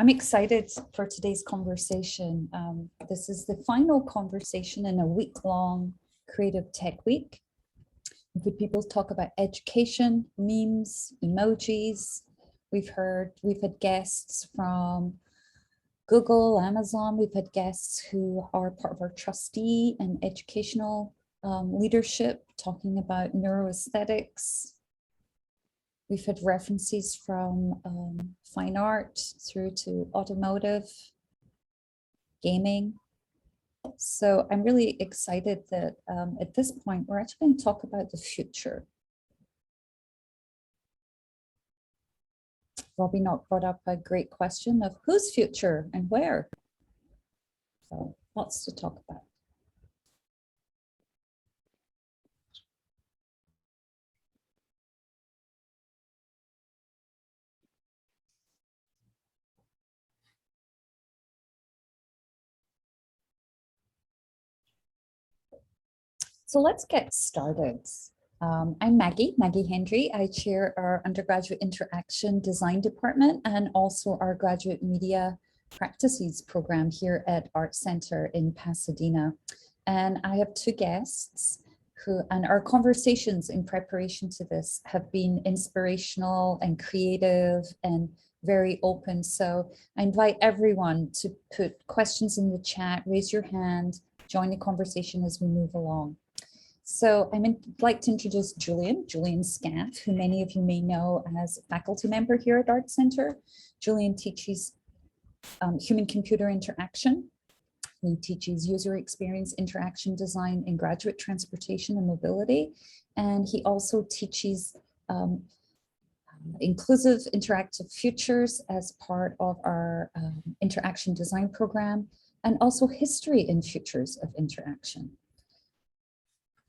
I'm excited for today's conversation. This is the final conversation in a week-long Creative Tech Week. We've had people talk about education, memes, emojis. We've had guests from Google, Amazon. We've had guests who are part of our trustee and educational leadership talking about neuroaesthetics. We've had references from fine art through to automotive, gaming. So I'm really excited that at this point, we're actually going to talk about the future. Robbie Knock brought up a great question of whose future and where. So lots to talk about. So let's get started. I'm Maggie Hendrie. I chair our undergraduate interaction design department and also our graduate media practices program here at ArtCenter in Pasadena. And I have two guests and our conversations in preparation to this have been inspirational and creative and very open. So I invite everyone to put questions in the chat, raise your hand, join the conversation as we move along. So I'd like to introduce Julian Scaff, who many of you may know as a faculty member here at ArtCenter. Julian teaches human-computer interaction. He teaches user experience interaction design in graduate transportation and mobility. And he also teaches inclusive interactive futures as part of our interaction design program, and also history in futures of interaction.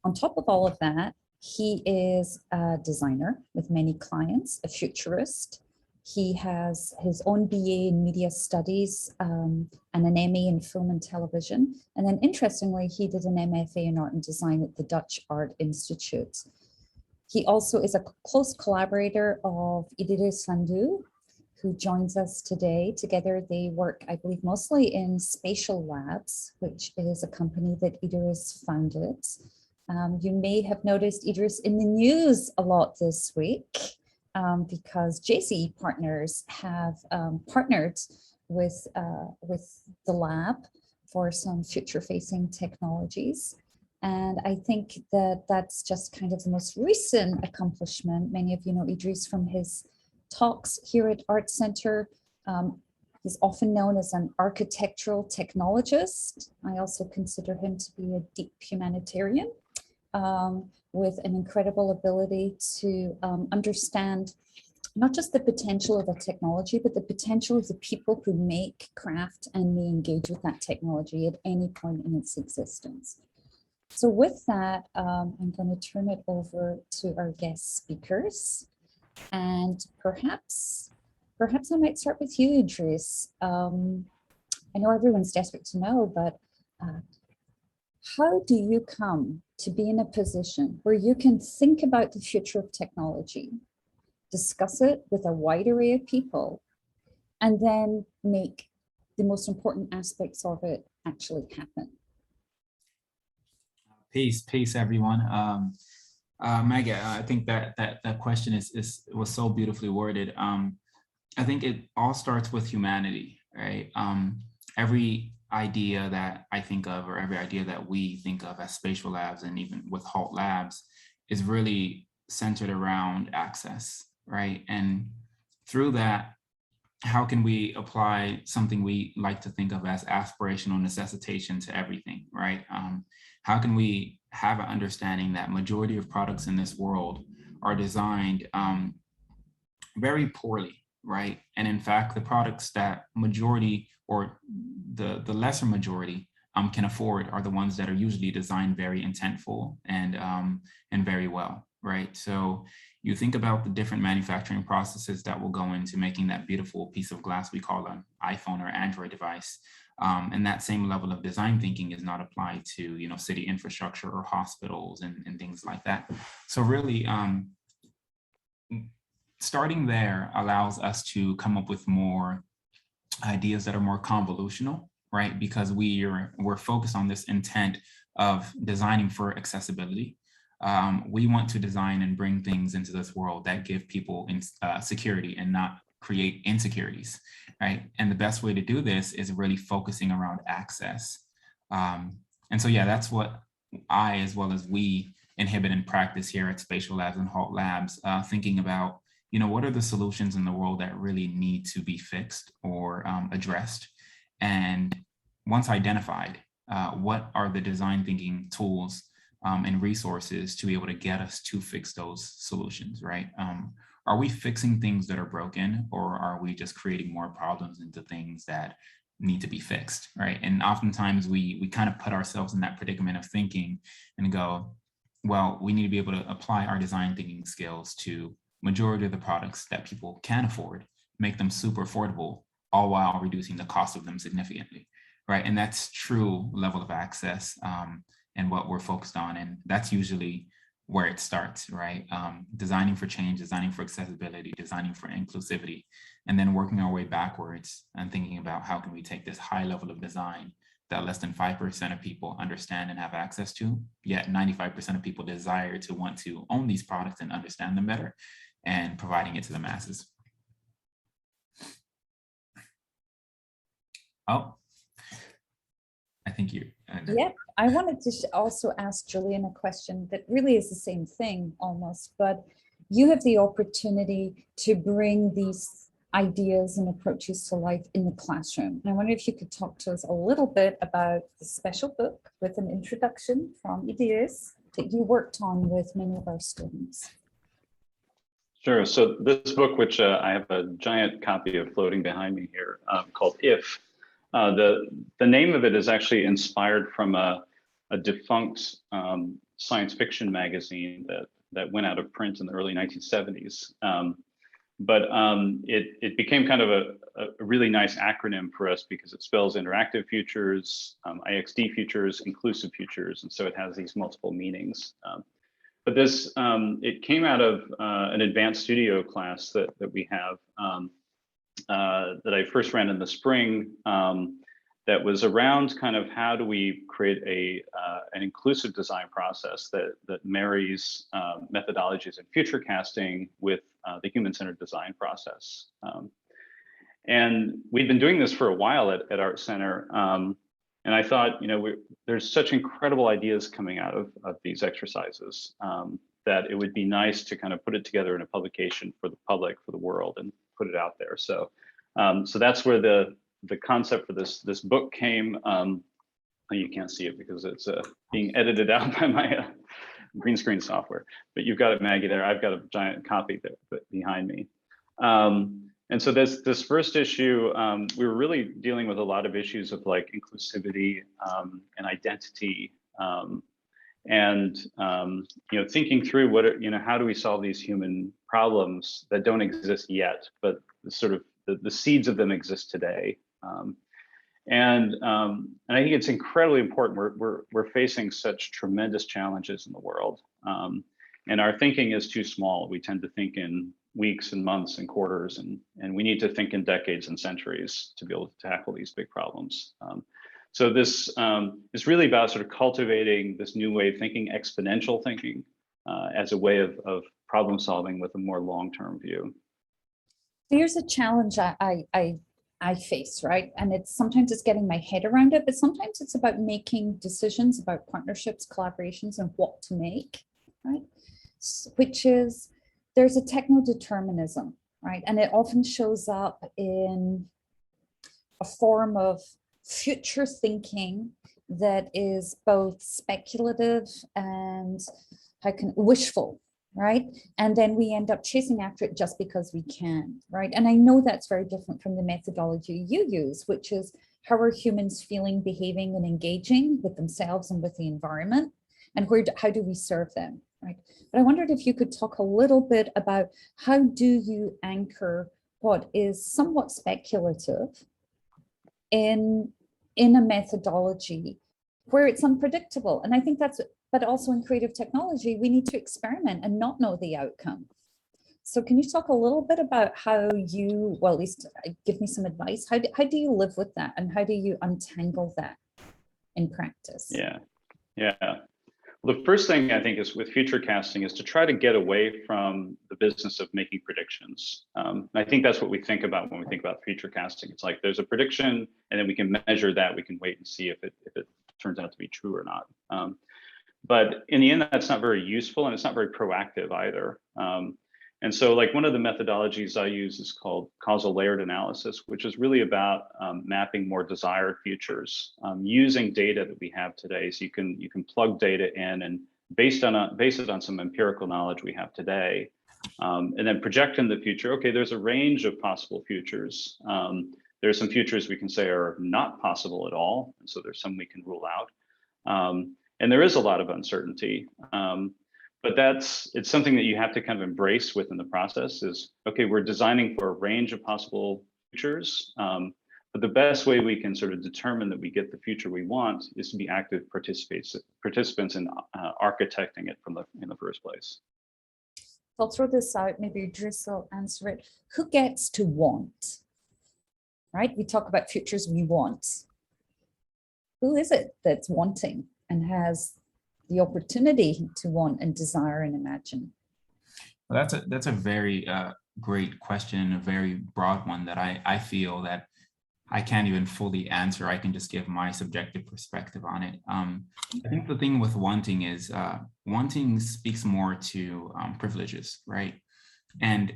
On top of all of that, he is a designer with many clients, a futurist. He has his own BA in media studies and an MA in film and television. And then interestingly, he did an MFA in art and design at the Dutch Art Institute. He also is a close collaborator of Iddris Sandu, who joins us today. Together they work, I believe, mostly in SpatiaLABs, which is a company that Iddris founded. You may have noticed Iddris in the news a lot this week because JC Partners have partnered with the lab for some future-facing technologies. And I think that that's just kind of the most recent accomplishment. Many of you know Iddris from his talks here at ArtCenter. He's often known as an architectural technologist. I also consider him to be a deep humanitarian. With an incredible ability to understand not just the potential of a technology, but the potential of the people who make, craft, and may engage with that technology at any point in its existence. So with that, I'm going to turn it over to our guest speakers. And perhaps I might start with you, Iddris. I know everyone's desperate to know, but how do you come to be in a position where you can think about the future of technology, discuss it with a wide array of people, and then make the most important aspects of it actually happen? Peace, everyone. Maggie, I think that question was so beautifully worded. I think it all starts with humanity, right? Every idea that I think of, or every idea that we think of as SpatiaLABs, and even with Halt Labs, is really centered around access, right? And through that, how can we apply something we like to think of as aspirational necessitation to everything, right? How can we have an understanding that majority of products in this world are designed very poorly, right? And in fact, the products that majority or the lesser majority can afford are the ones that are usually designed very intentful and very well, right? So you think about the different manufacturing processes that will go into making that beautiful piece of glass we call an iPhone or Android device. And that same level of design thinking is not applied to, you know, city infrastructure or hospitals and things like that. So really, starting there allows us to come up with more ideas that are more convolutional, right? Because we're focused on this intent of designing for accessibility. We want to design and bring things into this world that give people security and not create insecurities, right? And the best way to do this is really focusing around access. And so, yeah, that's what I, as well as we, inhibit and practice here at SpatiaLABs and Halt Labs, thinking about, what are the solutions in the world that really need to be fixed or addressed? And once identified, what are the design thinking tools and resources to be able to get us to fix those solutions, right? Are we fixing things that are broken, or are we just creating more problems into things that need to be fixed, right? And oftentimes we kind of put ourselves in that predicament of thinking and go, well, we need to be able to apply our design thinking skills to majority of the products that people can afford, make them super affordable, all while reducing the cost of them significantly, right? And that's true level of access and what we're focused on. And that's usually where it starts, right? Designing for change, designing for accessibility, designing for inclusivity, and then working our way backwards and thinking about how can we take this high level of design that less than 5% of people understand and have access to, yet 95% of people desire to want to own these products and understand them better, and providing it to the masses. Oh, I think you. Yeah, I wanted to also ask Julian a question that really is the same thing almost, but you have the opportunity to bring these ideas and approaches to life in the classroom. And I wonder if you could talk to us a little bit about the special book with an introduction from Iddris that you worked on with many of our students. Sure. So this book, which I have a giant copy of floating behind me here, called If. The name of it is actually inspired from a defunct science fiction magazine that went out of print in the early 1970s. But it became kind of a really nice acronym for us because it spells interactive futures, IXD futures, inclusive futures, and so it has these multiple meanings. But this, it came out of an advanced studio class that we have that I first ran in the spring, that was around kind of how do we create an inclusive design process that marries methodologies in future casting with the human-centered design process. And we've been doing this for a while at ArtCenter. And I thought, there's such incredible ideas coming out of these exercises that it would be nice to kind of put it together in a publication for the public, for the world, and put it out there. So, so that's where the concept for this book came. You can't see it because it's being edited out by my green screen software. But you've got it, Maggie, there. I've got a giant copy there behind me. And so this first issue, we were really dealing with a lot of issues of like inclusivity and identity, and thinking through what how do we solve these human problems that don't exist yet, but sort of the seeds of them exist today. And I think it's incredibly important. We're facing such tremendous challenges in the world, and our thinking is too small. We tend to think in weeks and months and quarters, and we need to think in decades and centuries to be able to tackle these big problems. So this is really about sort of cultivating this new way of thinking, exponential thinking, as a way of problem solving with a more long-term view. Here's a challenge I face, right? And sometimes it's getting my head around it, but sometimes it's about making decisions about partnerships, collaborations, and what to make, right? Which is, there's a techno-determinism, right? And it often shows up in a form of future thinking that is both speculative and wishful, right? And then we end up chasing after it just because we can, right? And I know that's very different from the methodology you use, which is how are humans feeling, behaving, and engaging with themselves and with the environment, and how do we serve them, right? But I wondered if you could talk a little bit about how do you anchor what is somewhat speculative in a methodology where it's unpredictable. And I think but also in creative technology, we need to experiment and not know the outcome. So can you talk a little bit about how you, well, at least give me some advice. How do you live with that, and how do you untangle that in practice? Yeah. Well, the first thing I think is with future casting is to try to get away from the business of making predictions. And I think that's what we think about when we think about future casting. It's like there's a prediction, and then we can measure that. We can wait and see if it turns out to be true or not. But in the end, that's not very useful, and it's not very proactive either. And so like one of the methodologies I use is called causal layered analysis, which is really about mapping more desired futures using data that we have today. So you can plug data in and base it on some empirical knowledge we have today, and then project in the future. Okay, there's a range of possible futures. There's some futures we can say are not possible at all, and so there's some we can rule out. And there is a lot of uncertainty. But it's something that you have to kind of embrace within the process is, okay, we're designing for a range of possible futures, but the best way we can sort of determine that we get the future we want is to be active participants in architecting it in the first place. I'll throw this out, maybe Iddris will answer it. Who gets to want, right? We talk about futures we want. Who is it that's wanting and has the opportunity to want and desire and imagine? Well, that's a very great question, a very broad one that I feel that I can't even fully answer. I can just give my subjective perspective on it. I think the thing with wanting is wanting speaks more to privileges, right? And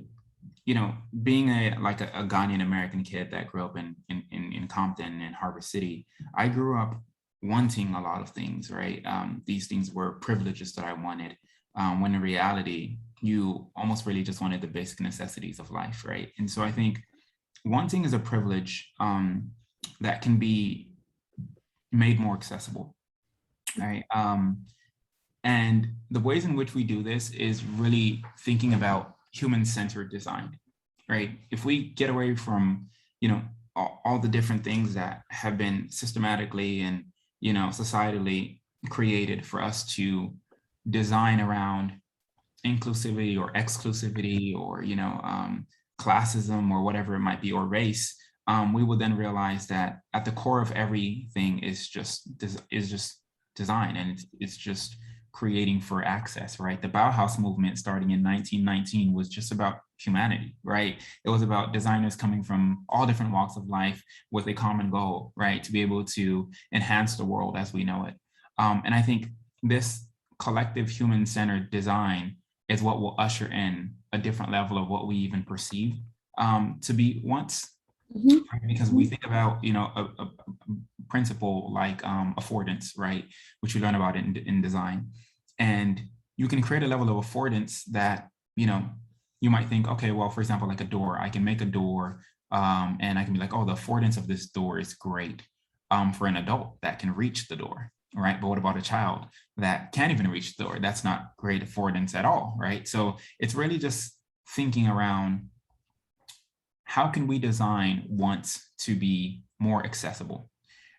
you know, being a Ghanaian American kid that grew up in Compton and Harbor City, I grew up wanting a lot of things, right? These things were privileges that I wanted, when in reality, you almost really just wanted the basic necessities of life, right? And so I think wanting is a privilege that can be made more accessible, right? And the ways in which we do this is really thinking about human-centered design, right? If we get away from, you know, all the different things that have been systematically and societally created for us to design around inclusivity or exclusivity or, classism or whatever it might be, or race, we will then realize that at the core of everything is just design, and it's just creating for access, right? The Bauhaus movement starting in 1919 was just about humanity, right? It was about designers coming from all different walks of life with a common goal, right? To be able to enhance the world as we know it. And I think this collective human-centered design is what will usher in a different level of what we even perceive to be wants. Mm-hmm. Because we think about, a principle like affordance, right? Which we learn about in design. And you can create a level of affordance that, you might think, okay, well, for example, like a door, I can make a door and I can be like, oh, the affordance of this door is great for an adult that can reach the door, right? But what about a child that can't even reach the door? That's not great affordance at all, right? So it's really just thinking around how can we design wants to be more accessible,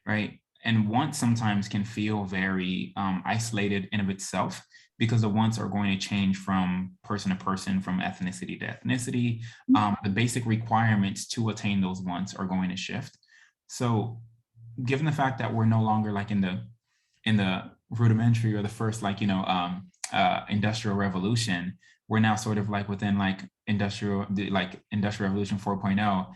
right? And wants sometimes can feel very isolated in of itself, because the wants are going to change from person to person, from ethnicity to ethnicity. The basic requirements to attain those wants are going to shift. So given the fact that we're no longer like in the rudimentary or the first industrial revolution, we're now sort of like within industrial revolution 4.0.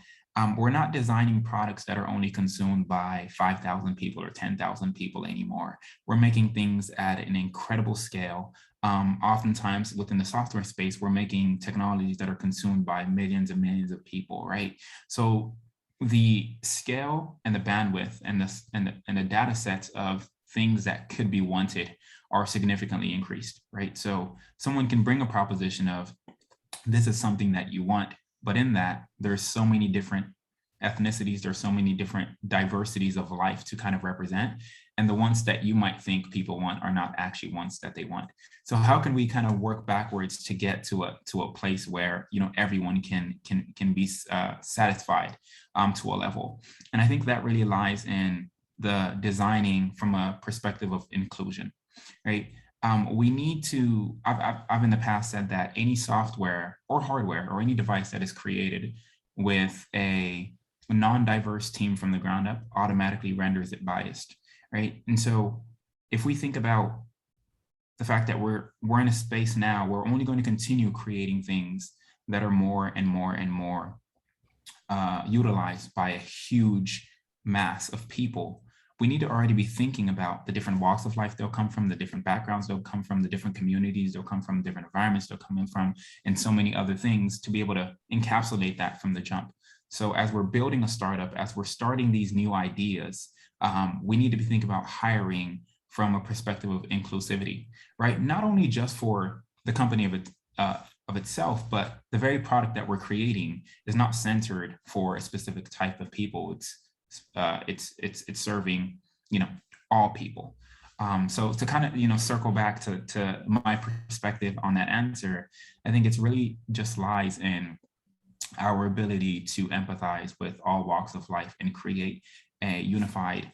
We're not designing products that are only consumed by 5,000 people or 10,000 people anymore. We're making things at an incredible scale. Oftentimes within the software space, we're making technologies that are consumed by millions and millions of people, right? So the scale and the bandwidth and the data sets of things that could be wanted are significantly increased, right? So someone can bring a proposition of, this is something that you want, but in that, there's so many different ethnicities, there's so many different diversities of life to kind of represent. And the ones that you might think people want are not actually ones that they want. So how can we kind of work backwards to get to a place where, everyone can be satisfied to a level? And I think that really lies in the designing from a perspective of inclusion, right? we need to, I've in the past said that any software or hardware or any device that is created with a non-diverse team from the ground up automatically renders it biased, right? And so if we think about the fact that we're in a space now, we're only going to continue creating things that are more and more and more utilized by a huge mass of people. We need to already be thinking about the different walks of life they'll come from, the different backgrounds they'll come from, the different communities they'll come from, different environments they'll come in from, and so many other things to be able to encapsulate that from the jump. So as we're building a startup, as we're starting these new ideas, we need to be thinking about hiring from a perspective of inclusivity, right? Not only just for the company of itself, but the very product that we're creating is not centered for a specific type of people. It's serving, all people. So to kind of, circle back to my perspective on that answer, I think it's really just lies in our ability to empathize with all walks of life and create a unified,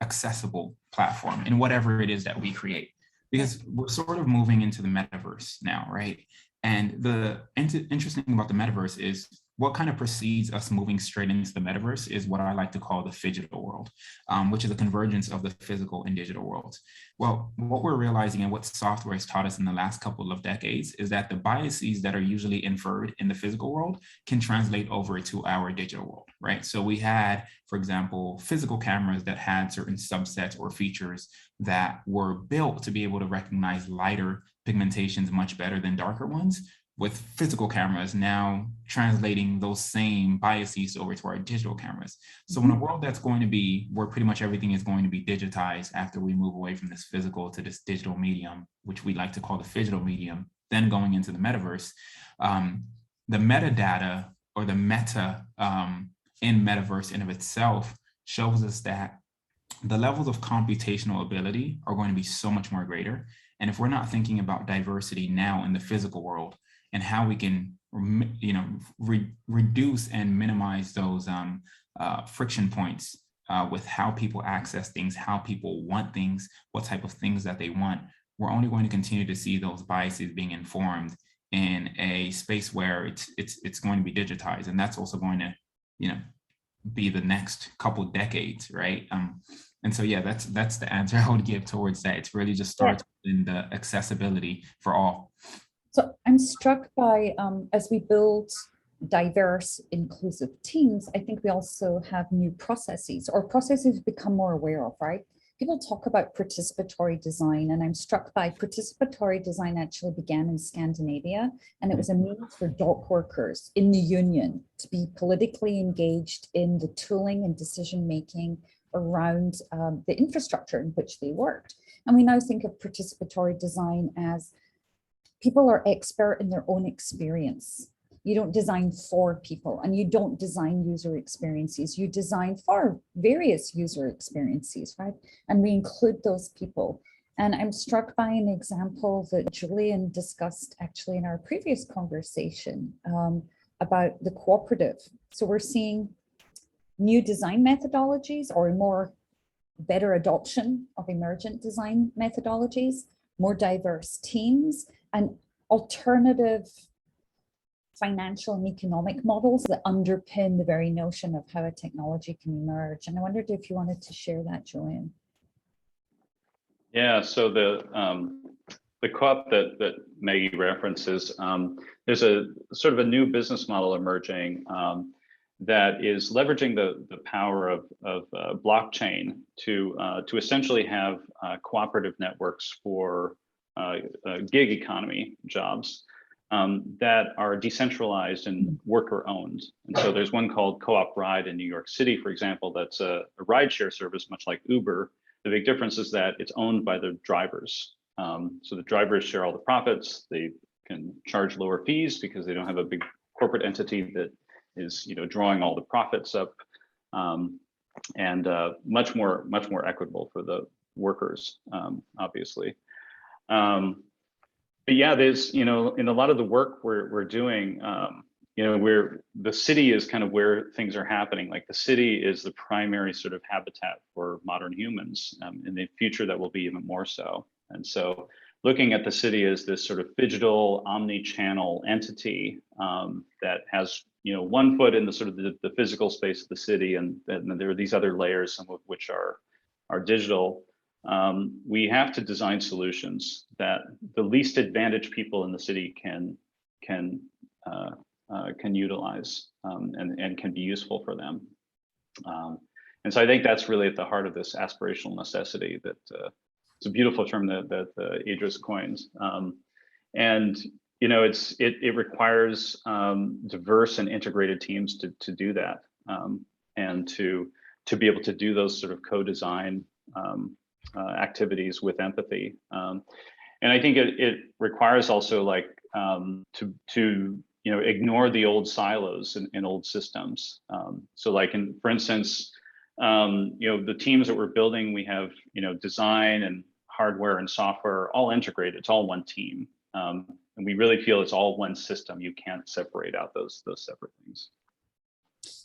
accessible platform in whatever it is that we create. Because we're sort of moving into the metaverse now, right? And the interesting thing about the metaverse is what kind of precedes us moving straight into the metaverse is what I like to call the phygital world, which is a convergence of the physical and digital worlds. Well, what we're realizing and what software has taught us in the last couple of decades is that the biases that are usually inferred in the physical world can translate over to our digital world, right? So we had, for example, physical cameras that had certain subsets or features that were built to be able to recognize lighter pigmentations much better than darker ones, with physical cameras now translating those same biases over to our digital cameras. So in a world that's going to be where pretty much everything is going to be digitized after we move away from this physical to this digital medium, which we like to call the phygital medium, then going into the metaverse, the metadata or the meta in metaverse in of itself shows us that the levels of computational ability are going to be so much more greater. And if we're not thinking about diversity now in the physical world and how we can, reduce and minimize those friction points with how people access things, how people want things, what type of things that they want, we're only going to continue to see those biases being informed in a space where it's going to be digitized. And that's also going to, be the next couple decades, right? And so, yeah, that's the answer I would give towards that. It's really just starts in the accessibility for all. So I'm struck by, as we build diverse, inclusive teams, I think we also have new processes or processes we've become more aware of, right? People talk about participatory design, and I'm struck by participatory design actually began in Scandinavia, and it was a means for dock workers in the union to be politically engaged in the tooling and decision-making around the infrastructure in which they worked. And we now think of participatory design as people are expert in their own experience. You don't design for people, and you don't design user experiences. You design for various user experiences, right? And we include those people. And I'm struck by an example that Julian discussed actually in our previous conversation about the cooperative. So we're seeing new design methodologies or more better adoption of emergent design methodologies, more diverse teams, and alternative financial and economic models that underpin the very notion of how a technology can emerge. And I wondered if you wanted to share that, Julian. Yeah, so the co-op that Maggie references, there's a sort of a new business model emerging that is leveraging the power of blockchain to essentially have cooperative networks for gig economy jobs that are decentralized and worker owned. And so there's one called Co-op Ride in New York City, for example, that's a rideshare service, much like Uber. The big difference is that it's owned by the drivers. So the drivers share all the profits. They can charge lower fees because they don't have a big corporate entity that is, drawing all the profits up, and much more equitable for the workers, obviously. But yeah, there's, in a lot of the work we're doing, the city is kind of where things are happening. Like the city is the primary sort of habitat for modern humans. In the future, that will be even more so. And so looking at the city as this sort of digital omni-channel entity that has, one foot in the sort of the physical space of the city, and there are these other layers, some of which are digital. We have to design solutions that the least advantaged people in the city can utilize and can be useful for them. And so I think that's really at the heart of this aspirational necessity that it's a beautiful term that Iddris coins. And it requires diverse and integrated teams to do that, and to be able to do those sort of co-design activities with empathy. And I think it requires also like to ignore the old silos in old systems. So like for instance, the teams that we're building, we have design and hardware and software all integrated. It's all one team, and we really feel it's all one system. You can't separate out those separate things.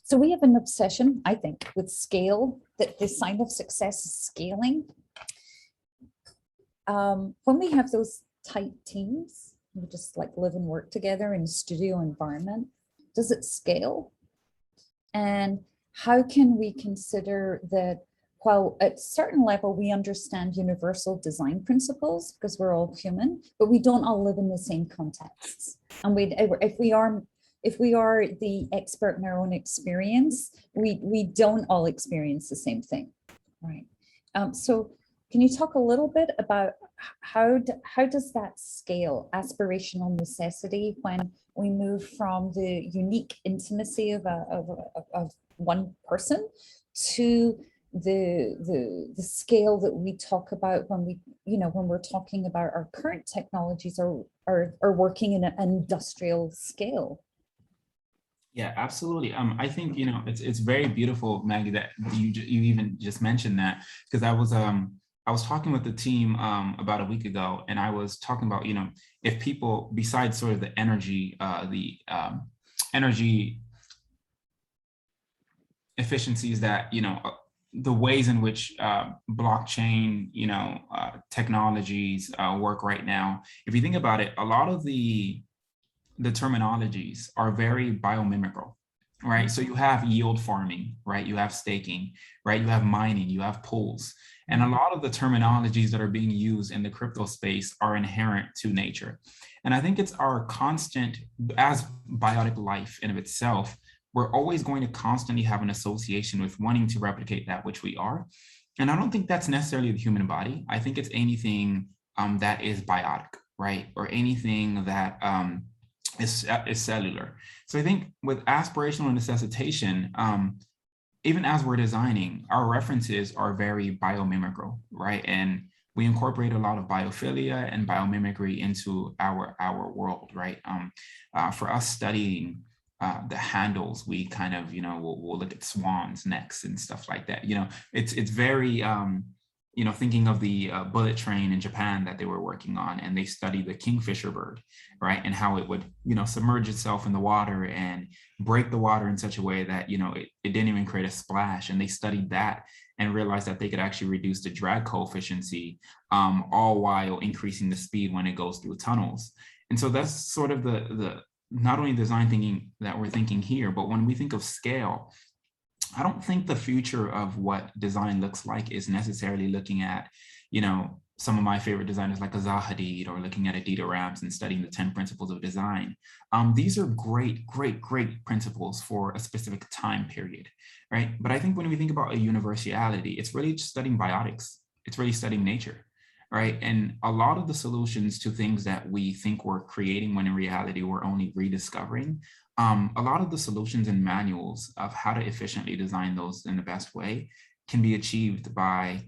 So we have an obsession, I think, with scale, that the sign of success is scaling. When we have those tight teams, we just like live and work together in a studio environment, does it scale? And how can we consider that while at a certain level we understand universal design principles because we're all human, but we don't all live in the same contexts. And if we are the expert in our own experience, we don't all experience the same thing, right? So can you talk a little bit about how does that scale aspirational necessity when we move from the unique intimacy of one person to the scale that we talk about when we're talking about our current technologies are working in an industrial scale? Yeah, absolutely. I think it's very beautiful, Maggie, that you even just mentioned that, because I was talking with the team about a week ago, and I was talking about if people, besides sort of the energy efficiencies that the ways in which blockchain technologies work right now, if you think about it, a lot of the terminologies are very biomimicry, right? So you have yield farming, right? You have staking, right? You have mining, you have pools. And a lot of the terminologies that are being used in the crypto space are inherent to nature. And I think it's our constant, as biotic life in of itself, we're always going to constantly have an association with wanting to replicate that which we are. And I don't think that's necessarily the human body. I think it's anything that is biotic, right? Or anything that is cellular. So I think with aspirational necessitation, even as we're designing, our references are very biomimicry, right? And we incorporate a lot of biophilia and biomimicry into our world, right? For us studying the handles, we kind of, we'll look at swans next and stuff like that. It's very, thinking of the bullet train in Japan that they were working on, and they studied the kingfisher bird, right? And how it would, submerge itself in the water and break the water in such a way that, it didn't even create a splash. And they studied that and realized that they could actually reduce the drag coefficient, all while increasing the speed when it goes through tunnels. And so that's sort of the not only design thinking that we're thinking here, but when we think of scale, I don't think the future of what design looks like is necessarily looking at, some of my favorite designers like Zaha Hadid, or looking at Adida Rams and studying the 10 principles of design. These are great principles for a specific time period, right? But I think when we think about a universality, it's really just studying biotics. It's really studying nature, right? And a lot of the solutions to things that we think we're creating when in reality we're only rediscovering, a lot of the solutions and manuals of how to efficiently design those in the best way can be achieved by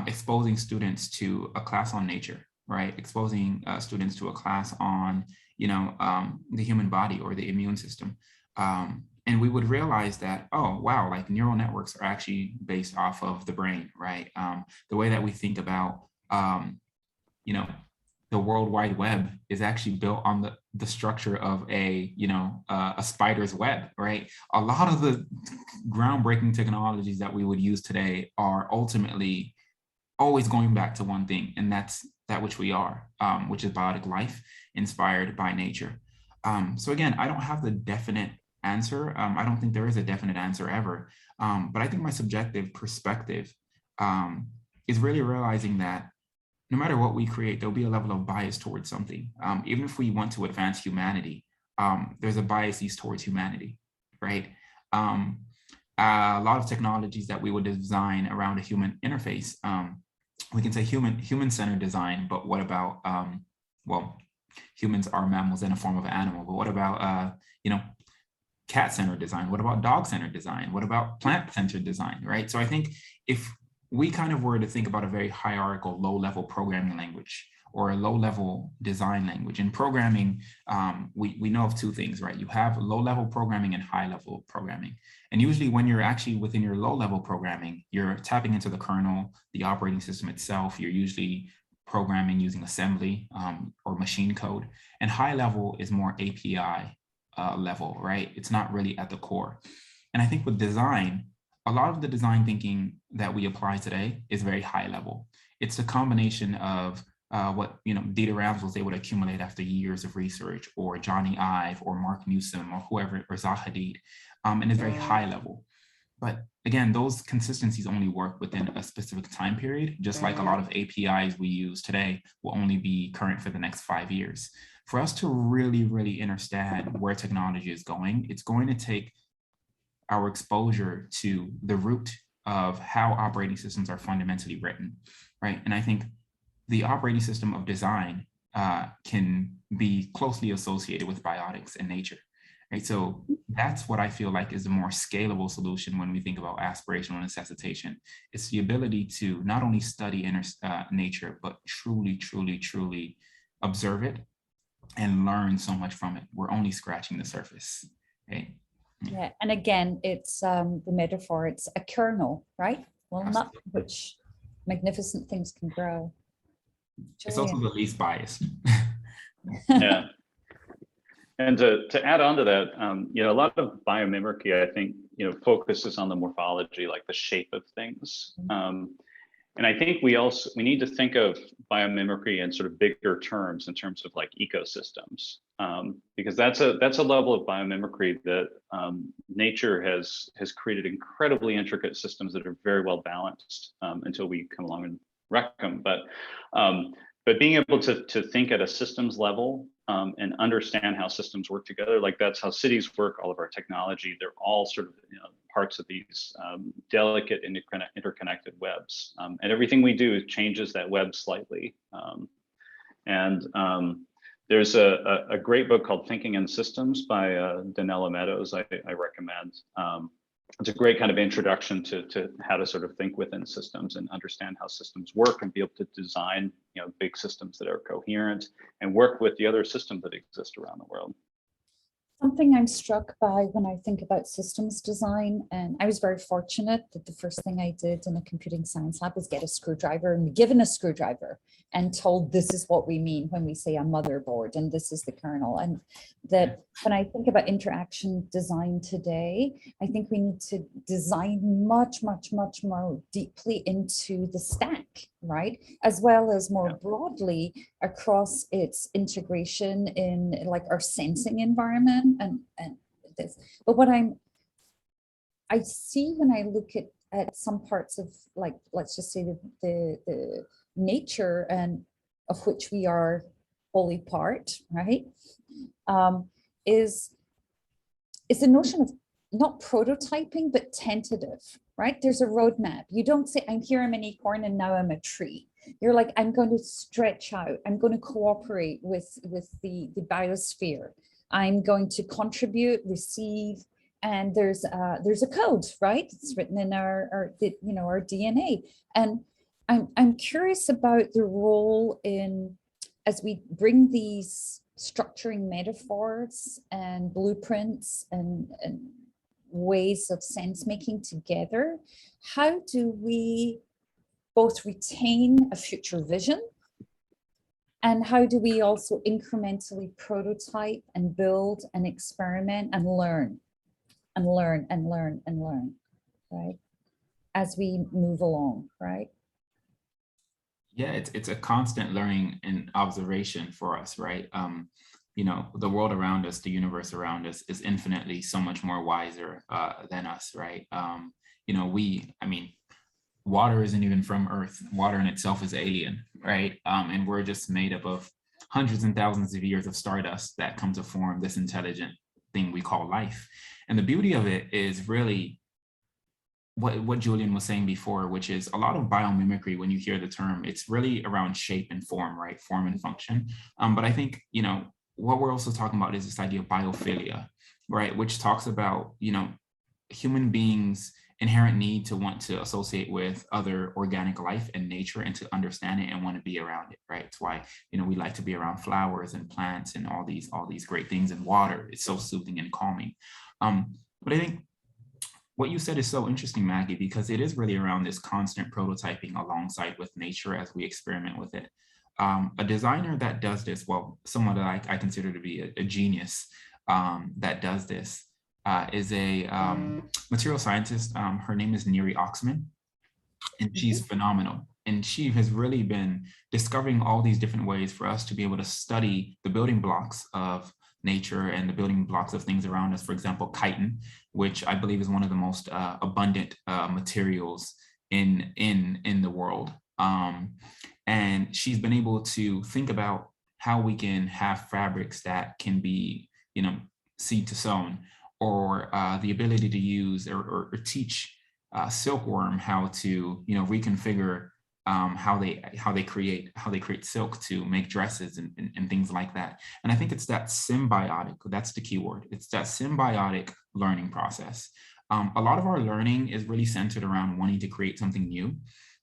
exposing students to a class on nature, right? Exposing students to a class on, the human body or the immune system. And we would realize that, oh, wow, like neural networks are actually based off of the brain, right? The way that we think about, the World Wide Web is actually built on the structure of a spider's web, right? A lot of the groundbreaking technologies that we would use today are ultimately always going back to one thing, and that's that which we are, which is biotic life inspired by nature. So again, I don't have the definite answer. I don't think there is a definite answer ever, but I think my subjective perspective is really realizing that no matter what we create, there'll be a level of bias towards something. Even if we want to advance humanity, there's a bias towards humanity, right? A lot of technologies that we would design around a human interface, we can say human-centered design, but what about, well, humans are mammals in a form of animal, but what about, cat-centered design? What about dog-centered design? What about plant-centered design, right? So I think if we kind of were to think about a very hierarchical low-level programming language or a low-level design language. In programming, we know of two things, right? You have low-level programming and high-level programming. And usually when you're actually within your low-level programming, you're tapping into the kernel, the operating system itself. You're usually programming using assembly or machine code. And high-level is more API level, right? It's not really at the core. And I think with design, a lot of the design thinking that we apply today is very high level. It's a combination of what Dieter Rams was able to accumulate after years of research, or Johnny Ive, or Mark Newsom, or whoever, or Zaha Hadid, and it's very high level. But again, those consistencies only work within a specific time period, just like a lot of APIs we use today will only be current for the next 5 years. For us to really, really understand where technology is going, it's going to take our exposure to the root of how operating systems are fundamentally written, right? And I think the operating system of design can be closely associated with biotics and nature, right? So that's what I feel like is the more scalable solution when we think about aspirational necessitation. It's the ability to not only study nature, but truly, truly, truly observe it and learn so much from it. We're only scratching the surface, right? Yeah, and again, it's the metaphor, it's a kernel, right? Well, not which magnificent things can grow. It's also the least biased. Yeah. And to add on to that, a lot of biomimicry, I think, focuses on the morphology, like the shape of things. And I think we need to think of biomimicry in sort of bigger terms, in terms of like ecosystems, because that's a level of biomimicry that nature has created incredibly intricate systems that are very well balanced until we come along and wreck them. But being able to think at a systems level and understand how systems work together, like that's how cities work, all of our technology, they're all sort of parts of these delicate interconnected webs. And everything we do changes that web slightly. There's a great book called Thinking in Systems by Donella Meadows, I recommend. It's a great kind of introduction to how to sort of think within systems and understand how systems work, and be able to design big systems that are coherent and work with the other systems that exist around the world. Something I'm struck by when I think about systems design, and I was very fortunate that the first thing I did in a computing science lab was get a screwdriver and be given a screwdriver and told this is what we mean when we say a motherboard and this is the kernel. And that when I think about interaction design today, I think we need to design much, much, much more deeply into the stack, right? As well as more broadly across its integration in like our sensing environment and this. But what I see when I look at some parts of, like, let's just say the nature and of which we are wholly part, right? Is the notion of not prototyping, but tentative, right? There's a roadmap. You don't say, I'm here, I'm an acorn, and now I'm a tree. You're like, I'm going to stretch out. I'm going to cooperate with the biosphere. I'm going to contribute, receive, and there's a code, right? It's written in our DNA. And I'm curious about the role in, as we bring these structuring metaphors and blueprints and ways of sense making together, how do we both retain a future vision And how do we also incrementally prototype and build and experiment and learn and learn and learn and learn, right? As we move along, right? Yeah, it's a constant learning and observation for us, right? You know, the world around us, the universe around us is infinitely so much more wiser than us, right? You know, I mean, water isn't even from Earth. Water in itself is alien, right? And we're just made up of hundreds and thousands of years of stardust that come to form this intelligent thing we call life. And the beauty of it is really what Julian was saying before, which is a lot of biomimicry, when you hear the term, it's really around shape and form, right? Form and function. But I think, you know, what we're also talking about is this idea of biophilia, right? Which talks about, you know, human beings' inherent need to want to associate with other organic life and nature and to understand it and want to be around it, right? It's why, you know, we like to be around flowers and plants and all these great things, and water. It's so soothing and calming. But I think what you said is so interesting, Maggie, because it is really around this constant prototyping alongside with nature as we experiment with it. A designer that does this, well, someone that I consider to be a genius that does this is a material scientist. Her name is Hendrie, and she's phenomenal. And she has really been discovering all these different ways for us to be able to study the building blocks of nature and the building blocks of things around us. For example, chitin, which I believe is one of the most abundant materials in the world. And she's been able to think about how we can have fabrics that can be, you know, seed to sewn, or the ability to use or teach silkworm how to, you know, reconfigure how they create silk to make dresses and things like that. And I think it's that symbiotic, that's the key word. It's that symbiotic learning process. A lot of our learning is really centered around wanting to create something new,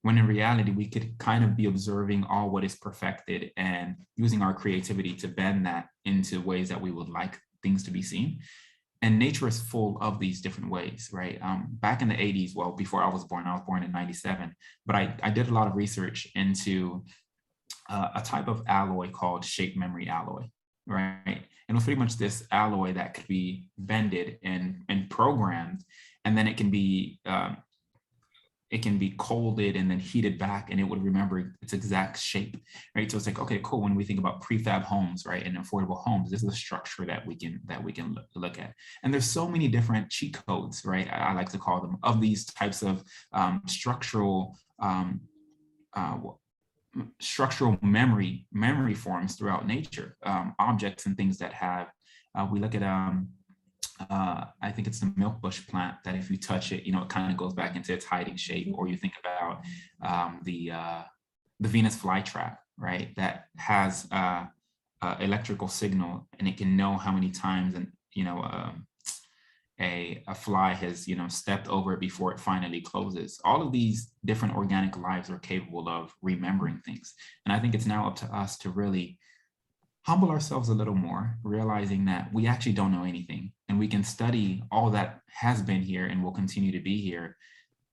when in reality, we could kind of be observing all what is perfected and using our creativity to bend that into ways that we would like things to be seen. And nature is full of these different ways, right? Back in the 80s, well, before I was born in 97, but I did a lot of research into a type of alloy called shape memory alloy, right? And it was pretty much this alloy that could be bended and programmed, and then it can be colded and then heated back, and it would remember its exact shape, right? So it's like, okay, cool. When we think about prefab homes, right, and affordable homes, this is a structure that we can look at. And there's so many different cheat codes, right? I like to call them, of these types of structural memory forms throughout nature, objects and things that have. We look at I think it's the milkbush plant that if you touch it, you know, it kind of goes back into its hiding shape. Or you think about the Venus flytrap, right? That has electrical signal, and it can know how many times, and you know, a fly has, you know, stepped over it before it finally closes. All of these different organic lives are capable of remembering things, and I think it's now up to us to really humble ourselves a little more, realizing that we actually don't know anything, and we can study all that has been here and will continue to be here,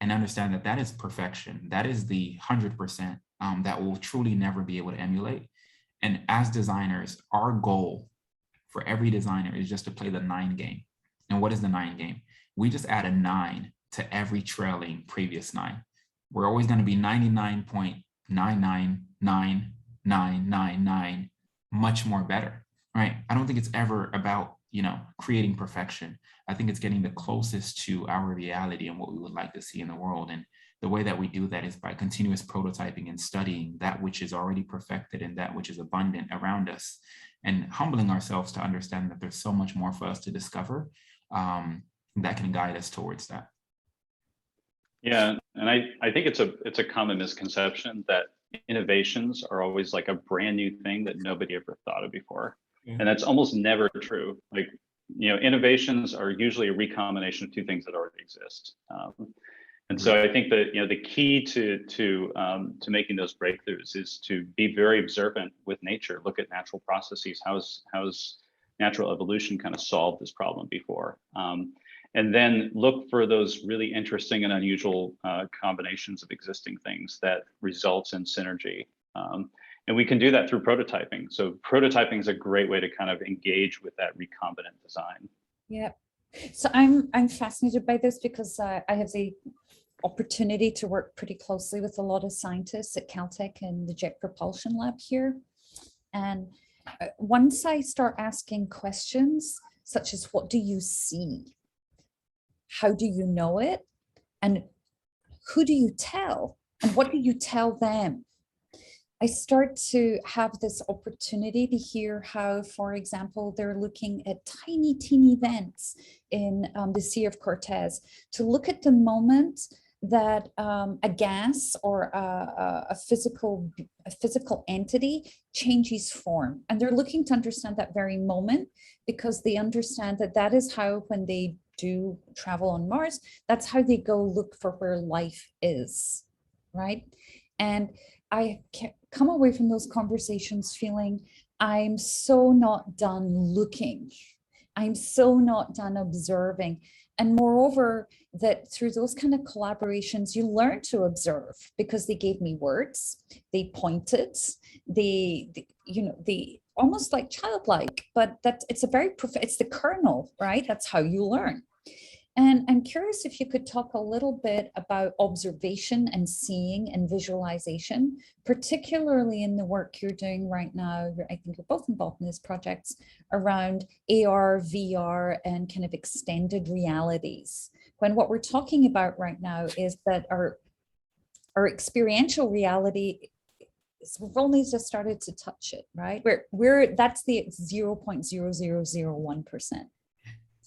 and understand that that is perfection. That is the 100% that we'll truly never be able to emulate. And as designers, our goal for every designer is just to play the 9 game. And what is the 9 game? We just add a 9 to every trailing previous 9. We're always going to be 99.9999999 much more better, right? I don't think it's ever about, you know, creating perfection. I think it's getting the closest to our reality and what we would like to see in the world. And the way that we do that is by continuous prototyping and studying that which is already perfected and that which is abundant around us, and humbling ourselves to understand that there's so much more for us to discover that can guide us towards that. Yeah, and I think it's a common misconception that innovations are always like a brand new thing that nobody ever thought of before. Yeah. And that's almost never true. Like, you know, innovations are usually a recombination of 2 things that already exist. And so I think that, you know, the key to making those breakthroughs is to be very observant with nature. Look at natural processes. How's natural evolution kind of solved this problem before? And then look for those really interesting and unusual combinations of existing things that results in synergy. And we can do that through prototyping. So prototyping is a great way to kind of engage with that recombinant design. Yeah. So I'm fascinated by this because I have the opportunity to work pretty closely with a lot of scientists at Caltech and the Jet Propulsion Lab here. And once I start asking questions such as, what do you see? How do you know it? And who do you tell? And what do you tell them? I start to have this opportunity to hear how, for example, they're looking at tiny, teeny events in the Sea of Cortez to look at the moment that a gas or a physical entity changes form. And they're looking to understand that very moment because they understand that that is how, when they do travel on Mars, that's how they go look for where life is, right? And I come away from those conversations feeling I'm so not done looking. I'm so not done observing. And moreover, that through those kind of collaborations, you learn to observe because they gave me words, they pointed, they almost like childlike, but it's it's the kernel, right? That's how you learn. And I'm curious if you could talk a little bit about observation and seeing and visualization, particularly in the work you're doing right now. I think you're both involved in these projects around AR, VR, and kind of extended realities. When what we're talking about right now is that our experiential reality, we've only just started to touch it, right? That's the 0.0001%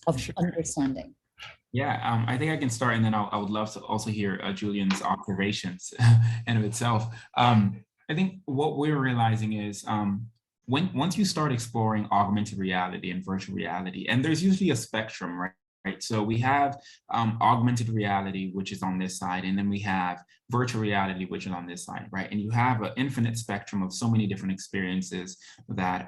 of understanding. Yeah, I think I can start, and then I would love to also hear Julian's observations in of itself. I think what we're realizing is once you start exploring augmented reality and virtual reality, and there's usually a spectrum, right? So we have augmented reality, which is on this side, and then we have virtual reality, which is on this side, right? And you have an infinite spectrum of so many different experiences that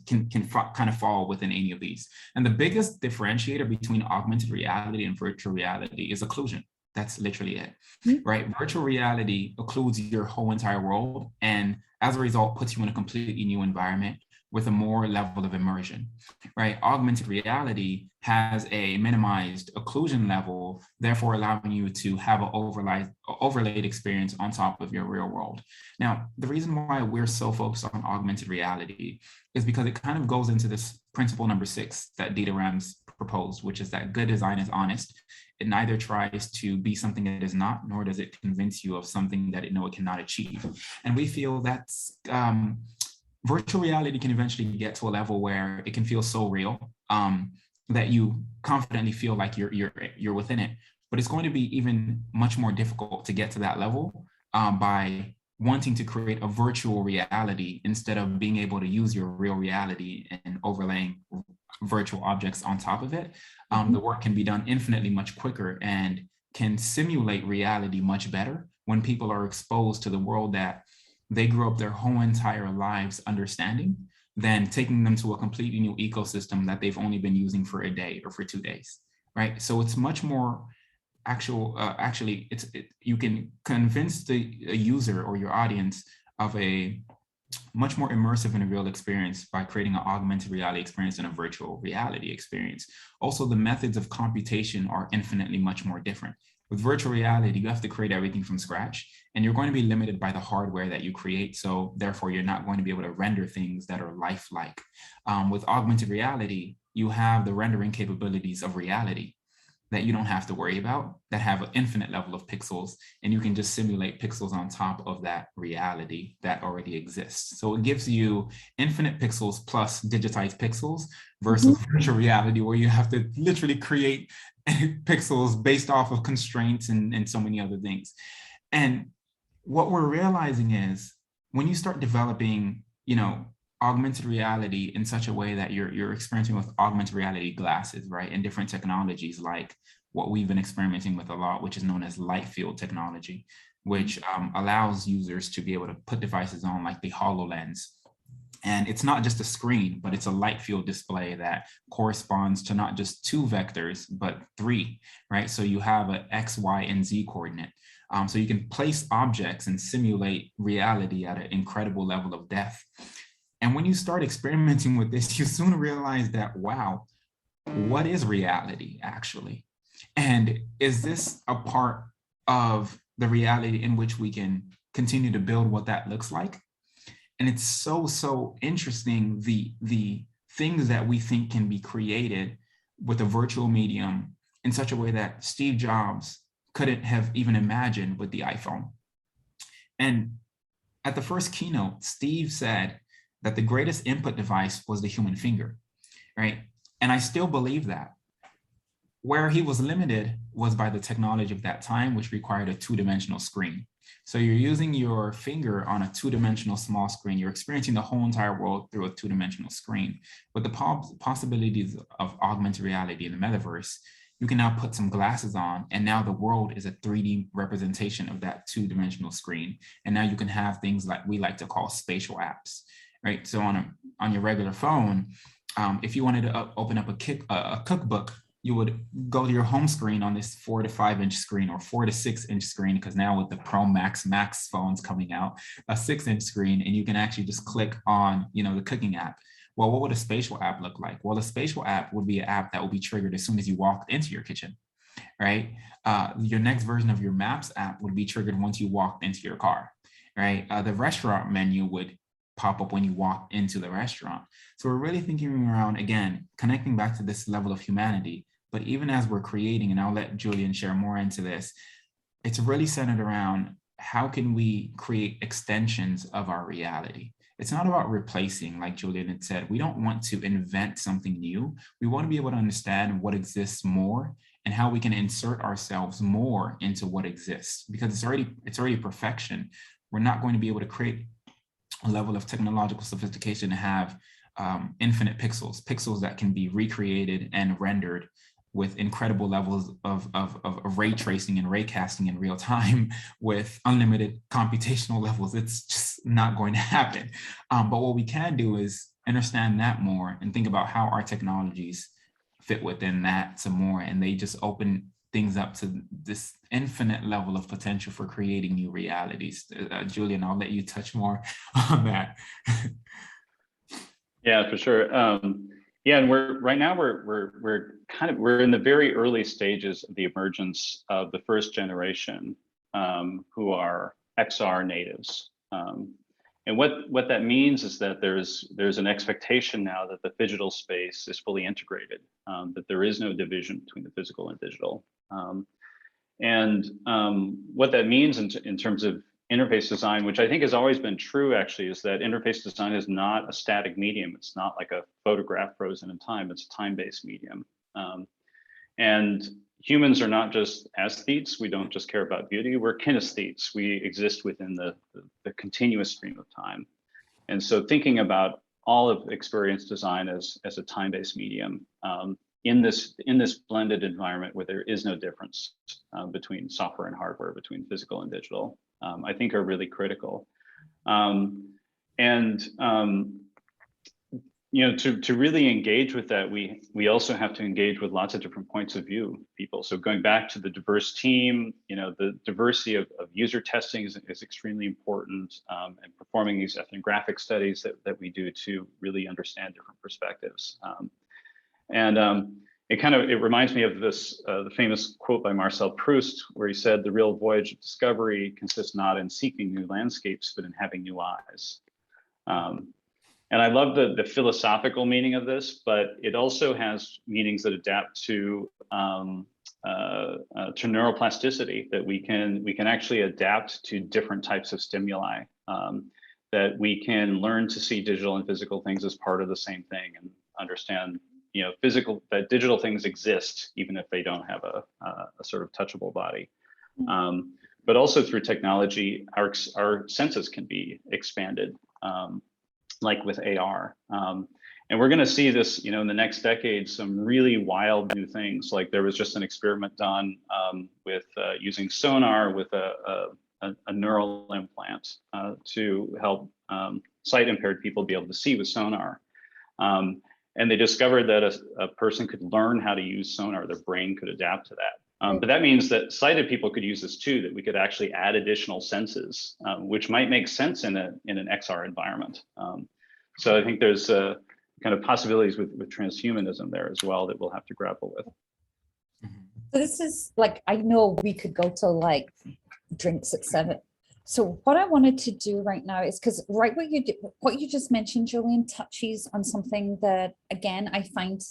can kind of fall within any of these. And the biggest differentiator between augmented reality and virtual reality is occlusion. That's literally it, right? Virtual reality occludes your whole entire world, and as a result, puts you in a completely new environment with a more level of immersion, right? Augmented reality has a minimized occlusion level, therefore allowing you to have an overlaid experience on top of your real world. Now, the reason why we're so focused on augmented reality is because it kind of goes into this principle number 6 that Dieter Rams proposed, which is that good design is honest. It neither tries to be something it is not, nor does it convince you of something that it cannot achieve. And we feel that's, virtual reality can eventually get to a level where it can feel so real that you confidently feel like you're within it. But it's going to be even much more difficult to get to that level by wanting to create a virtual reality instead of being able to use your real reality and overlaying virtual objects on top of it. The work can be done infinitely much quicker and can simulate reality much better when people are exposed to the world that they grew up their whole entire lives understanding, than taking them to a completely new ecosystem that they've only been using for a day or for 2 days, right? So it's much more you can convince the user or your audience of a much more immersive and real experience by creating an augmented reality experience and a virtual reality experience. Also, the methods of computation are infinitely much more different. With virtual reality, you have to create everything from scratch, and you're going to be limited by the hardware that you create. So therefore, you're not going to be able to render things that are lifelike. With augmented reality, you have the rendering capabilities of reality that you don't have to worry about, that have an infinite level of pixels, and you can just simulate pixels on top of that reality that already exists. So it gives you infinite pixels plus digitized pixels versus virtual reality, where you have to literally create pixels based off of constraints and so many other things. And what we're realizing is when you start developing, augmented reality in such a way that you're experiencing with augmented reality glasses, right? And different technologies like what we've been experimenting with a lot, which is known as light field technology, which allows users to be able to put devices on like the HoloLens. And it's not just a screen, but it's a light field display that corresponds to not just 2 vectors, but 3, right? So you have an X, Y, and Z coordinate. So you can place objects and simulate reality at an incredible level of depth. And when you start experimenting with this, you soon realize that, wow, what is reality actually? And is this a part of the reality in which we can continue to build what that looks like? And it's so interesting, the things that we think can be created with a virtual medium in such a way that Steve Jobs couldn't have even imagined with the iPhone. And at the first keynote, Steve said that the greatest input device was the human finger, right? And I still believe that. Where he was limited was by the technology of that time, which required a two-dimensional screen. So you're using your finger on a two-dimensional small screen. You're experiencing the whole entire world through a two-dimensional screen. With the possibilities of augmented reality in the metaverse, you can now put some glasses on, and now the world is a 3D representation of that two-dimensional screen. And now you can have things like we like to call spatial apps, right? So on your regular phone, if you wanted to open up a cookbook, you would go to your home screen on this 4 to 5 inch screen or 4 to 6 inch screen, because now with the Pro Max phones coming out, a 6-inch screen, and you can actually just click on, the cooking app. Well, what would a spatial app look like? Well, a spatial app would be an app that will be triggered as soon as you walk into your kitchen, right? Your next version of your Maps app would be triggered once you walked into your car, right? The restaurant menu would pop up when you walk into the restaurant. So we're really thinking around, again, connecting back to this level of humanity. But even as we're creating, and I'll let Julian share more into this, it's really centered around how can we create extensions of our reality? It's not about replacing, like Julian had said. We don't want to invent something new. We want to be able to understand what exists more and how we can insert ourselves more into what exists, because it's already perfection. We're not going to be able to create a level of technological sophistication to have infinite pixels that can be recreated and rendered with incredible levels of ray tracing and ray casting in real time with unlimited computational levels. It's just not going to happen. But what we can do is understand that more and think about how our technologies fit within that some more. And they just open things up to this infinite level of potential for creating new realities. Julian, I'll let you touch more on that. Yeah, for sure. Yeah, and we're in the very early stages of the emergence of the first generation who are XR natives. And what that means is that there's an expectation now that the phygital space is fully integrated, that there is no division between the physical and digital. What that means in terms of interface design, which I think has always been true actually, is that interface design is not a static medium. It's not like a photograph frozen in time. It's a time-based medium. And humans are not just aesthetes. We don't just care about beauty. We're kinesthetes. We exist within the continuous stream of time. And so thinking about all of experience design as a time-based medium in this blended environment where there is no difference between software and hardware, between physical and digital, I think are really critical. To really engage with that, we also have to engage with lots of different points of view people. So going back to the diverse team, the diversity of user testing is extremely important, and performing these ethnographic studies that we do to really understand different perspectives. It reminds me of this, the famous quote by Marcel Proust, where he said, "The real voyage of discovery consists not in seeking new landscapes, but in having new eyes." And I love the philosophical meaning of this, but it also has meanings that adapt to neuroplasticity, that we can actually adapt to different types of stimuli, that we can learn to see digital and physical things as part of the same thing, and understand that digital things exist even if they don't have a sort of touchable body. But also through technology, our senses can be expanded, like with AR. And we're going to see this, in the next decade, some really wild new things. Like there was just an experiment done with using sonar with a neural implant to help sight impaired people be able to see with sonar. And they discovered that a person could learn how to use sonar. Their brain could adapt to that. But that means that sighted people could use this too, that we could actually add additional senses, which might make sense in an XR environment. So I think there's kind of possibilities with transhumanism there as well that we'll have to grapple with. So this is like, I know we could go to like drinks at 7. So what I wanted to do right now is, because right what you just mentioned, Julian, touches on something that, again, I find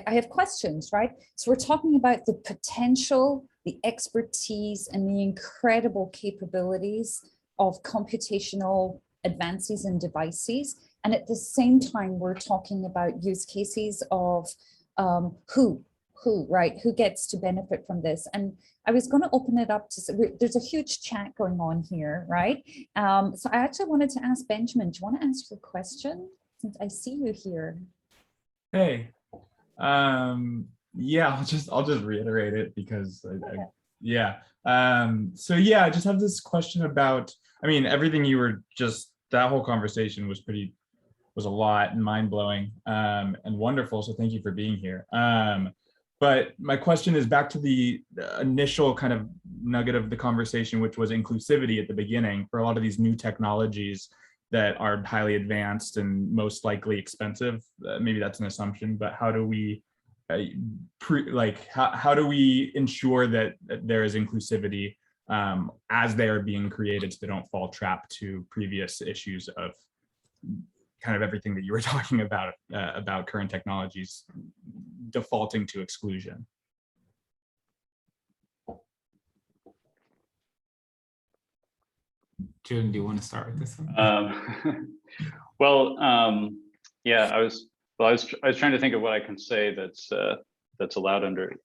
I have questions, right? So we're talking about the potential, the expertise, and the incredible capabilities of computational advances in devices. And at the same time, we're talking about use cases of who, right? Who gets to benefit from this? And I was going to open it up to, there's a huge chat going on here, right? So I actually wanted to ask Benjamin, do you want to ask your question? Since I see you here. Hey. Yeah, I'll just reiterate it because yeah. So yeah, I just have this question about, I mean, everything you were just, that whole conversation was a lot and mind-blowing and wonderful. So thank you for being here. But my question is back to the initial kind of nugget of the conversation, which was inclusivity at the beginning for a lot of these new technologies that are highly advanced and most likely expensive. Maybe that's an assumption, but how do we how do we ensure that there is inclusivity as they are being created, so they don't fall trap to previous issues of kind of everything that you were talking about current technologies defaulting to exclusion? Julian, do you want to start with this one? Yeah, I was trying to think of what I can say that's allowed under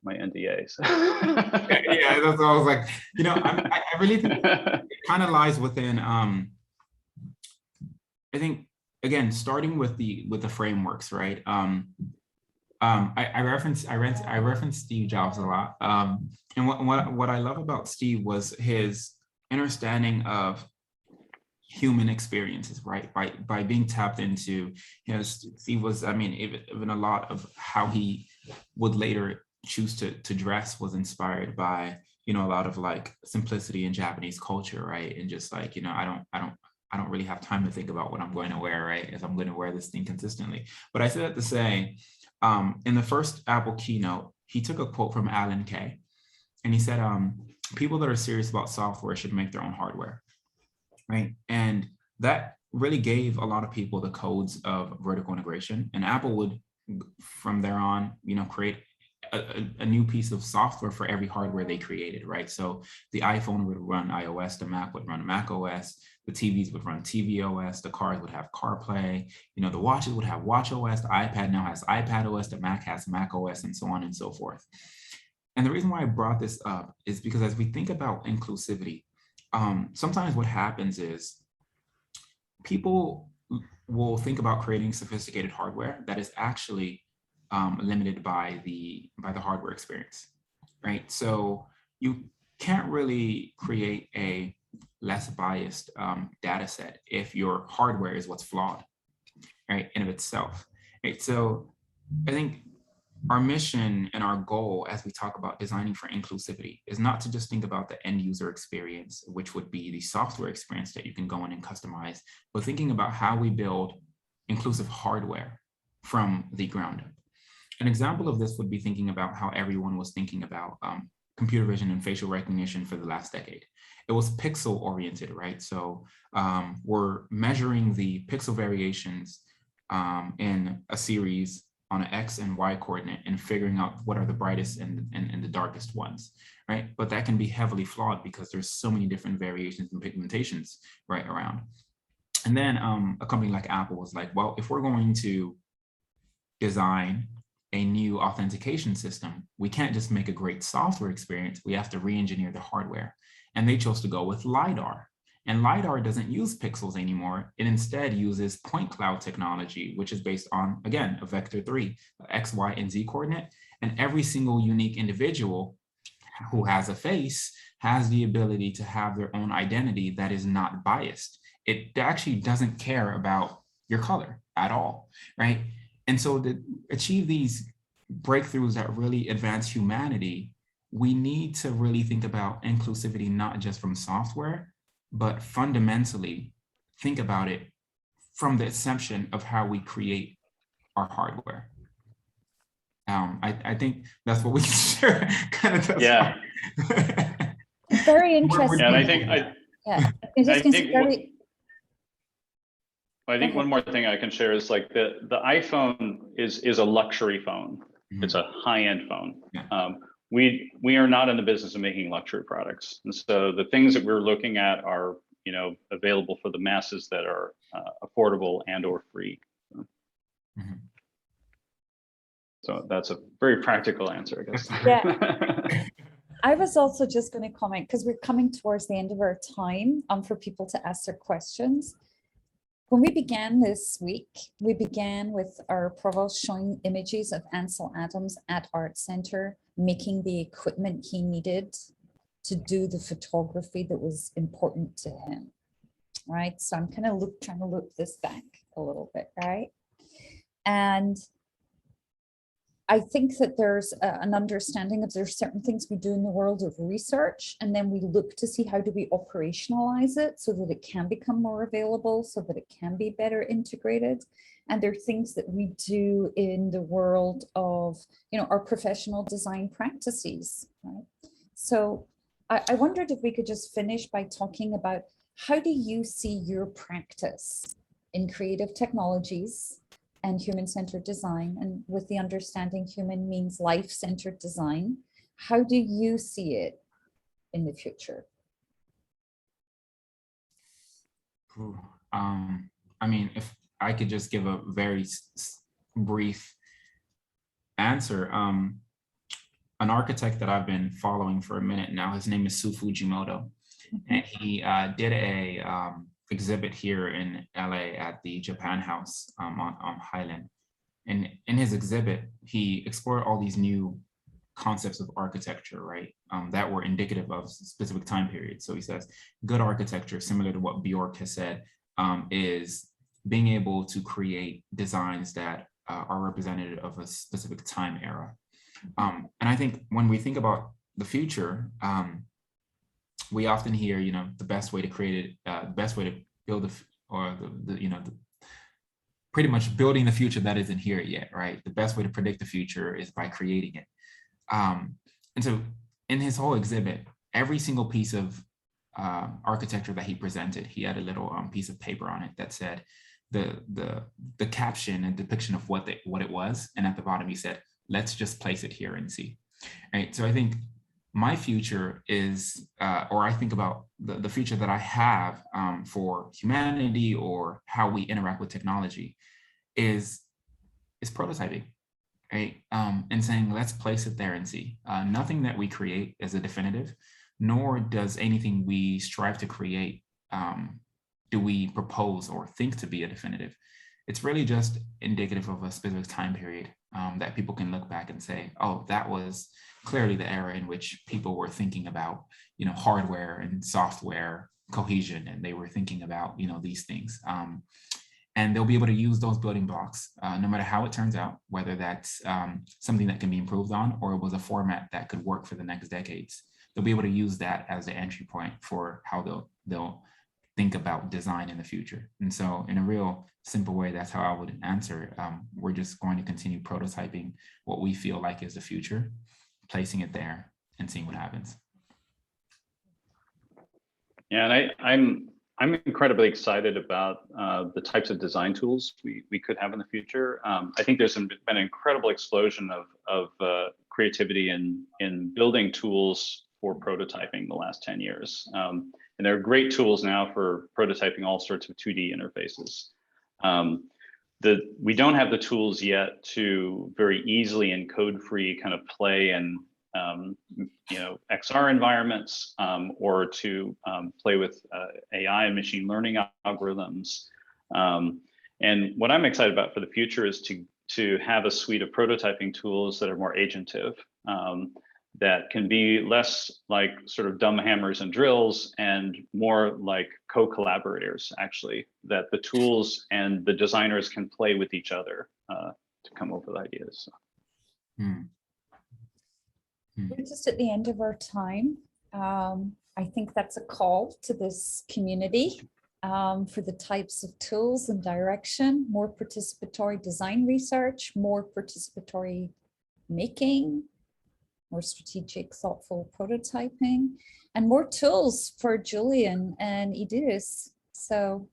my NDAs. Yeah, that's what I was like. You know, I really think it kind of lies within. I think again, starting with the frameworks, right? I referenced Steve Jobs a lot, and what I love about Steve was his understanding of human experiences, right? By being tapped into, you know, Steve was, I mean, even a lot of how he would later choose to dress was inspired by, you know, a lot of like simplicity in Japanese culture, right? And just like, you know, I don't really have time to think about what I'm going to wear, right? If I'm going to wear this thing consistently. But I said that to say, in the first Apple keynote, he took a quote from Alan Kay, and he said, people that are serious about software should make their own hardware, right? And that really gave a lot of people the codes of vertical integration, and Apple would, from there on, you know, create a new piece of software for every hardware they created, right? So the iPhone would run iOS, the Mac would run Mac OS, the TVs would run tvOS, the cars would have CarPlay, you know, the watches would have watchOS, the iPad now has iPadOS, the Mac has Mac OS, and so on and so forth. And the reason why I brought this up is because as we think about inclusivity, sometimes what happens is people will think about creating sophisticated hardware that is actually limited by the hardware experience, right? So you can't really create a less biased data set if your hardware is what's flawed, right, in of itself, right? So I think our mission and our goal as we talk about designing for inclusivity is not to just think about the end user experience, which would be the software experience that you can go in and customize, but thinking about how we build inclusive hardware from the ground up. An example of this would be thinking about how everyone was thinking about computer vision and facial recognition for the last decade. It was pixel oriented, right? So we're measuring the pixel variations in a series on an X and Y coordinate and figuring out what are the brightest and the darkest ones, right? But that can be heavily flawed because there's so many different variations and pigmentations right around. And then a company like Apple was like, well, if we're going to design a new authentication system, we can't just make a great software experience, we have to re-engineer the hardware. And they chose to go with LiDAR. And LiDAR doesn't use pixels anymore. It instead uses point cloud technology, which is based on, again, a vector 3, X, Y, and Z coordinate. And every single unique individual who has a face has the ability to have their own identity that is not biased. It actually doesn't care about your color at all, right? And so to achieve these breakthroughs that really advance humanity, we need to really think about inclusivity, not just from software, but fundamentally think about it from the inception of how we create our hardware. I think that's what we can share. Kind of. Yeah. Very interesting. And I think I think one more thing I can share is like the iPhone is a luxury phone. Mm-hmm. It's a high-end phone. Yeah. We are not in the business of making luxury products, and so the things that we're looking at are, you know, available for the masses that are affordable and or free. Mm-hmm. So that's a very practical answer, I guess. Yeah. I was also just going to comment, because we're coming towards the end of our time for people to ask their questions. When we began this week, we began with our provost showing images of Ansel Adams at ArtCenter, making the equipment he needed to do the photography that was important to him, right? So I'm kind of trying to loop this back a little bit, right? And I think that there's an understanding of there's certain things we do in the world of research, and then we look to see how do we operationalize it so that it can become more available, so that it can be better integrated. And there are things that we do in the world of, you know, our professional design practices, right? So I wondered if we could just finish by talking about how do you see your practice in creative technologies and human-centered design, and with the understanding human means life-centered design. How do you see it in the future? I mean, if I could just give a very brief answer. An architect that I've been following for a minute now, his name is Su Fujimoto, and he did a exhibit here in LA at the Japan House on Highland. And in his exhibit, he explored all these new concepts of architecture, right? That were indicative of specific time periods. So he says, good architecture, similar to what Bjork has said, is being able to create designs that are representative of a specific time era. And I think when we think about the future, we often hear, you know, the best way to create it, the best way to build pretty much building the future that isn't here yet, right? The best way to predict the future is by creating it. And so in his whole exhibit, every single piece of architecture that he presented, he had a little piece of paper on it that said the caption and depiction of what it was. And at the bottom, he said, let's just place it here and see. Right. So I think my future is, or I think about the future that I have for humanity or how we interact with technology is prototyping, right? And saying, let's place it there and see. Nothing that we create is a definitive, nor does anything we strive to create do we propose or think to be a definitive. It's really just indicative of a specific time period that people can look back and say, oh, that was clearly the era in which people were thinking about, you know, hardware and software cohesion, and they were thinking about, you know, these things. And they'll be able to use those building blocks, no matter how it turns out, whether that's something that can be improved on, or it was a format that could work for the next decades. They'll be able to use that as the entry point for how they'll think about design in the future. And so in a real simple way, that's how I would answer it. We're just going to continue prototyping what we feel like is the future, placing it there and seeing what happens. Yeah, and I'm incredibly excited about the types of design tools we could have in the future. I think there's been an incredible explosion of creativity in building tools for prototyping the last 10 years. And there are great tools now for prototyping all sorts of 2D interfaces. We don't have the tools yet to very easily and code-free kind of play in you know, XR environments, or to play with AI and machine learning algorithms. And what I'm excited about for the future is to have a suite of prototyping tools that are more agentive, that can be less like sort of dumb hammers and drills and more like co-collaborators, actually, that the tools and the designers can play with each other to come up with ideas. So. We're just at the end of our time. I think that's a call to this community for the types of tools and direction, more participatory design research, more participatory making, more strategic, thoughtful prototyping, and more tools for Julian and Iddris. So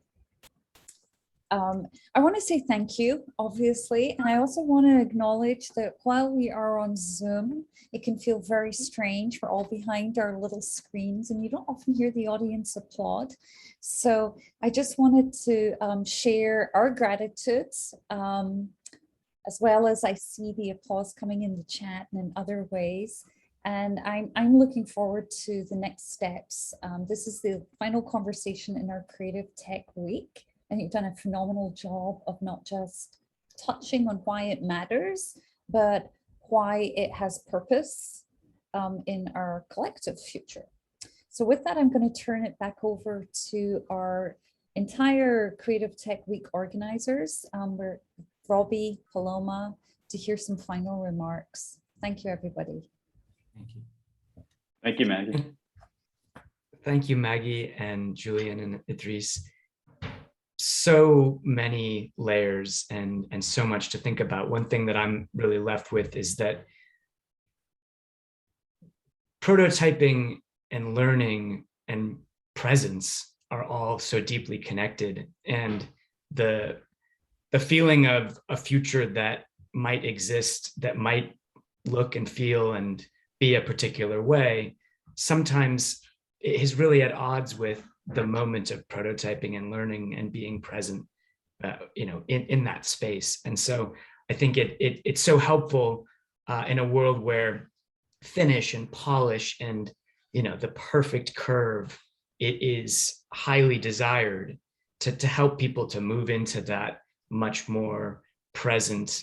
I want to say thank you, obviously, and I also want to acknowledge that while we are on Zoom, it can feel very strange. We're all behind our little screens and you don't often hear the audience applaud. So I just wanted to share our gratitudes, as well as I see the applause coming in the chat and in other ways. And I'm looking forward to the next steps. This is the final conversation in our Creative Tech Week. And you've done a phenomenal job of not just touching on why it matters, but why it has purpose in our collective future. So with that, I'm going to turn it back over to our entire Creative Tech Week organizers, Robbie, Paloma, to hear some final remarks. Thank you, everybody. Thank you. Thank you, Maggie. Thank you, Maggie and Julian and Iddris. So many layers and so much to think about. One thing that I'm really left with is that prototyping and learning and presence are all so deeply connected, and the feeling of a future that might exist, that might look and feel and be a particular way, sometimes is really at odds with the moment of prototyping and learning and being present, in that space. And so I think it's so helpful in a world where finish and polish and the perfect curve, it is highly desired to help people to move into that much more present,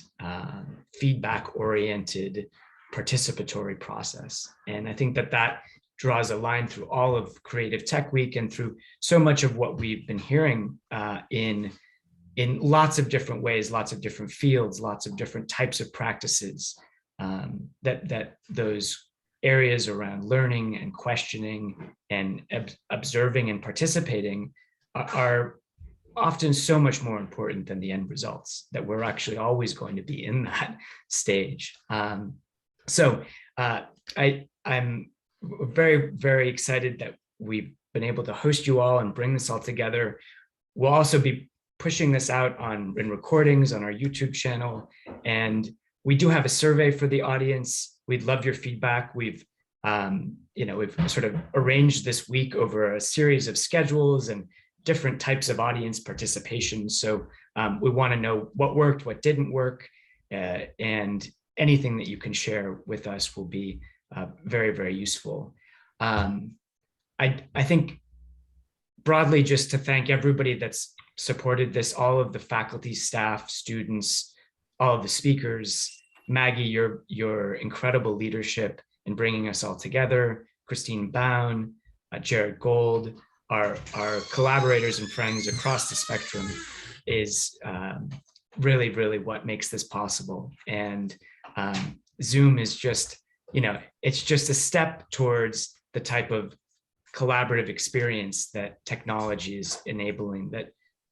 feedback-oriented, participatory process. And I think that draws a line through all of Creative Tech Week and through so much of what we've been hearing in lots of different ways, lots of different fields, lots of different types of practices, that those areas around learning and questioning and observing and participating are often so much more important than the end results, that we're actually always going to be in that stage. So I'm very, very excited that we've been able to host you all and bring this all together. We'll also be pushing this out in recordings on our YouTube channel. And we do have a survey for the audience. We'd love your feedback. We've sort of arranged this week over a series of schedules and different types of audience participation. So we want to know what worked, what didn't work, and anything that you can share with us will be very, very useful. I think broadly, just to thank everybody that's supported this, all of the faculty, staff, students, all of the speakers, Maggie, your incredible leadership in bringing us all together, Christine Bown, Jared Gold, our collaborators and friends across the spectrum is really, really what makes this possible. And Zoom is just, it's just a step towards the type of collaborative experience that technology is enabling that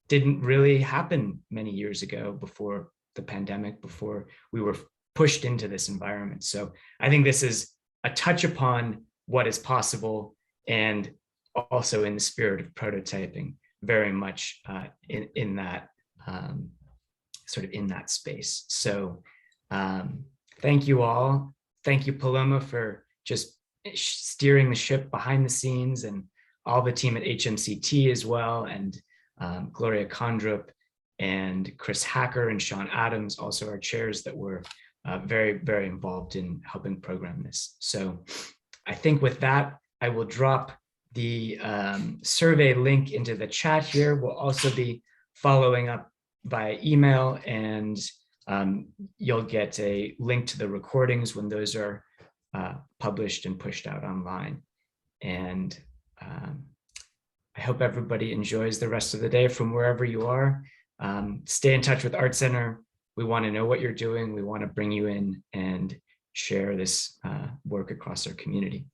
didn't really happen many years ago before the pandemic, before we were pushed into this environment. So I think this is a touch upon what is possible, and also in the spirit of prototyping, very much in that sort of in that space. So thank you all. Thank you, Paloma, for just steering the ship behind the scenes, and all the team at HMCT as well, and Gloria Kondrup and Chris Hacker and Sean Adams, also our chairs that were very, very involved in helping program this. So I think with that, I will drop the survey link into the chat here. We'll also be following up by email, and you'll get a link to the recordings when those are published and pushed out online. And I hope everybody enjoys the rest of the day from wherever you are. Stay in touch with ArtCenter. We want to know what you're doing. We want to bring you in and share this work across our community.